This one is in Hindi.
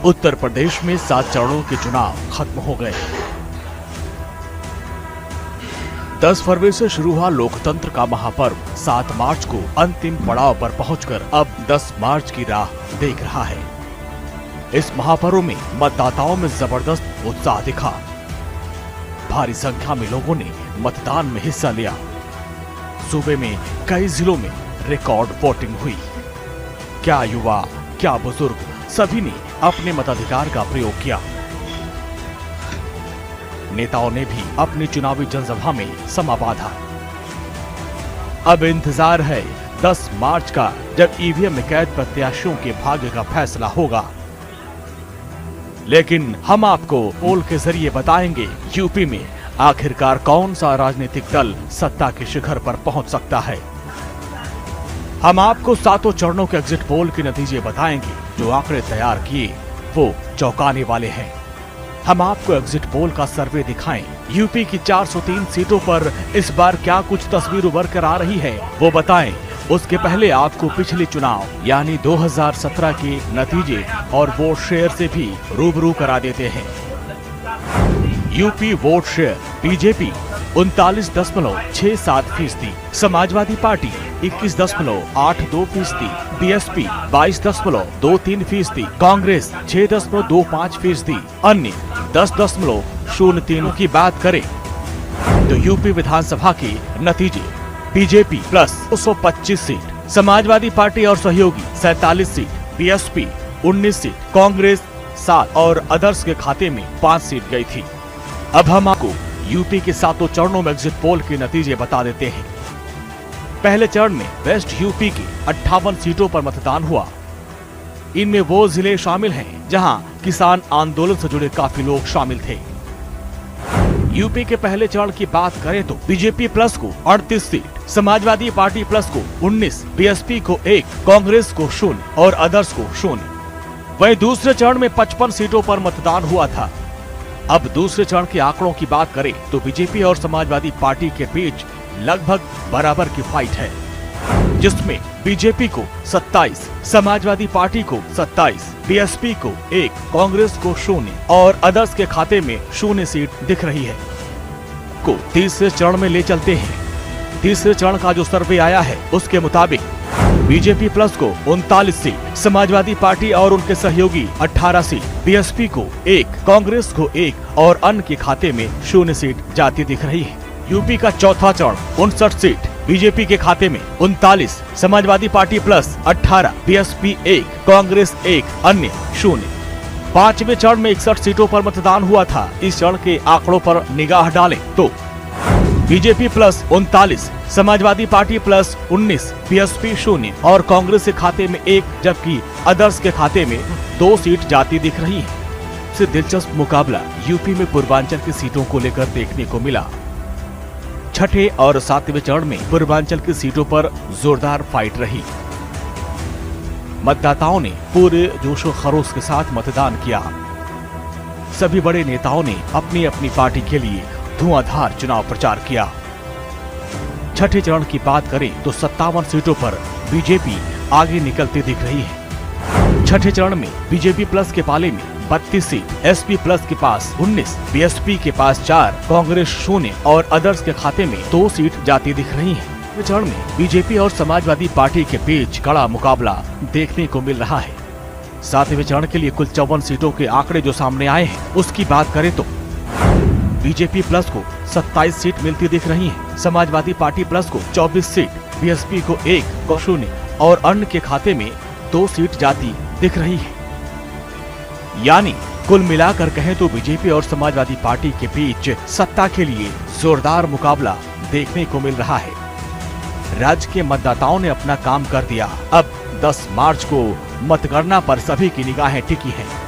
उत्तर प्रदेश में 7 चरणों के चुनाव खत्म हो गए। 10 फरवरी से शुरू हुआ लोकतंत्र का महापर्व 7 मार्च को अंतिम पड़ाव पर पहुंचकर अब 10 मार्च की राह देख रहा है। इस महापर्व में मतदाताओं में जबरदस्त उत्साह दिखा। भारी संख्या में लोगों ने मतदान में हिस्सा लिया। सूबे में कई जिलों में रिकॉर्ड वोटिंग हुई। क्या युवा, क्या बुजुर्ग, सभी ने अपने मताधिकार का प्रयोग किया। नेताओं ने भी अपनी चुनावी जनसभा में समा बांधा। अब इंतजार है 10 मार्च का, जब ईवीएम में कैद प्रत्याशियों के भाग्य का फैसला होगा। लेकिन हम आपको पोल के जरिए बताएंगे यूपी में आखिरकार कौन सा राजनीतिक दल सत्ता के शिखर पर पहुंच सकता है। हम आपको 7 चरणों के एग्जिट पोल के नतीजे बताएंगे। जो आंकड़े तैयार किए वो चौंकाने वाले हैं। हम आपको एग्जिट पोल का सर्वे दिखाएं। यूपी की 403 सीटों पर इस बार क्या कुछ तस्वीर उभर कर आ रही है वो बताएं। उसके पहले आपको पिछले चुनाव यानी 2017 के नतीजे और वोट शेयर से भी रूबरू करा देते हैं। UP vote share BJP 39.67%, Samajwadi party 21.82%, BSP 22.23%, Congress 6.25%, अन्य 10.03 की बात करें तो यूपी विधानसभा के नतीजे BJP plus 225 seat, Samajwadi party और सहयोगी 47 सीट, बीएसपी 19 सीट, कांग्रेस 7 और अदर्स के खाते में 5 सीट गई थी। अब हम आपको यूपी के 7 चरणों में एग्जिट पोल के नतीजे बता देते हैं। पहले चरण में वेस्ट यूपी की 58 सीटों पर मतदान हुआ। इनमें वो जिले शामिल हैं जहां किसान आंदोलन से जुड़े काफी लोग शामिल थे। यूपी के पहले चरण की बात करें तो बीजेपी प्लस को 38 सीट, समाजवादी पार्टी प्लस को 19, बीएसपी को 1, कांग्रेस को 0 और अदर्स को 0। वहीं दूसरे चरण में 55 सीटों पर मतदान हुआ था। अब दूसरे चरण के आंकड़ों की बात करें तो बीजेपी और समाजवादी पार्टी के बीच लगभग बराबर की फाइट है, जिसमें बीजेपी को 27, समाजवादी पार्टी को 27, बीएसपी को 1, कांग्रेस को 0 और अदर्स के खाते में 0 सीट दिख रही है। को तीसरे चरण में ले चलते हैं। तीसरे चरण का जो सर्वे आया है उसके मुताबिक बीजेपी प्लस को 39 सीट, समाजवादी पार्टी और उनके सहयोगी 18 सीट, बीएसपी को 1, कांग्रेस को 1 और अन्य के खाते में 0 सीट जाती दिख रही है। यूपी का चौथा चरण 59 सीट, बीजेपी के खाते में 39, Samajwadi party plus 18, BSP 1, Congress 1, अन्य 0। पांचवें चरण में 61 सीटों पर मतदान हुआ था। इस चरण के आंकड़ों पर निगाह डालें तो BJP plus 39, Samajwadi party plus 19, BSP 0 और कांग्रेस के खाते में 1, जबकि अदर्स के खाते में 2 सीट जाती दिख रही है। सबसे दिलचस्प मुकाबला यूपी में पूर्वांचल की सीटों को लेकर देखने को मिला। छठे और 7वें चरण में पूर्वांचल की सीटों पर जोरदार फाइट रही। मतदाताओं ने पूरे जोशो खरोश के साथ मतदान किया। सभी बड़े नेताओं ने अपनी अपनी पार्टी के लिए धुआंधार चुनाव प्रचार किया। छठे चरण की बात करें तो 57 सीटों पर बीजेपी आगे निकलती दिख रही है। छठे चरण में बीजेपी प्लस के पाले में 32 सीट, एसपी प्लस के पास 19, बीएसपी के पास 4, कांग्रेस 0 और अदर्स के खाते में 2 सीट जाती दिख रही है। इस चरण में बीजेपी और समाजवादी पार्टी के बीच कड़ा मुकाबला देखने को मिल रहा है। 7वें चरण के लिए कुल 54 सीटों के आंकड़े जो सामने आए हैं उसकी बात करें तो बीजेपी प्लस को 27 सीट मिलती दिख रही है, समाजवादी पार्टी प्लस को 24 सीट, बीएसपी को 1, 0 और अन्य के खाते में 2 सीट जाती दिख रही है। यानी कुल मिलाकर कहें तो बीजेपी और समाजवादी पार्टी के बीच सत्ता के लिए जोरदार मुकाबला देखने को मिल रहा है। राज्य के मतदाताओं ने अपना काम कर दिया। अब 10 मार्च को मतगणना पर सभी की निगाहें टिकी हैं।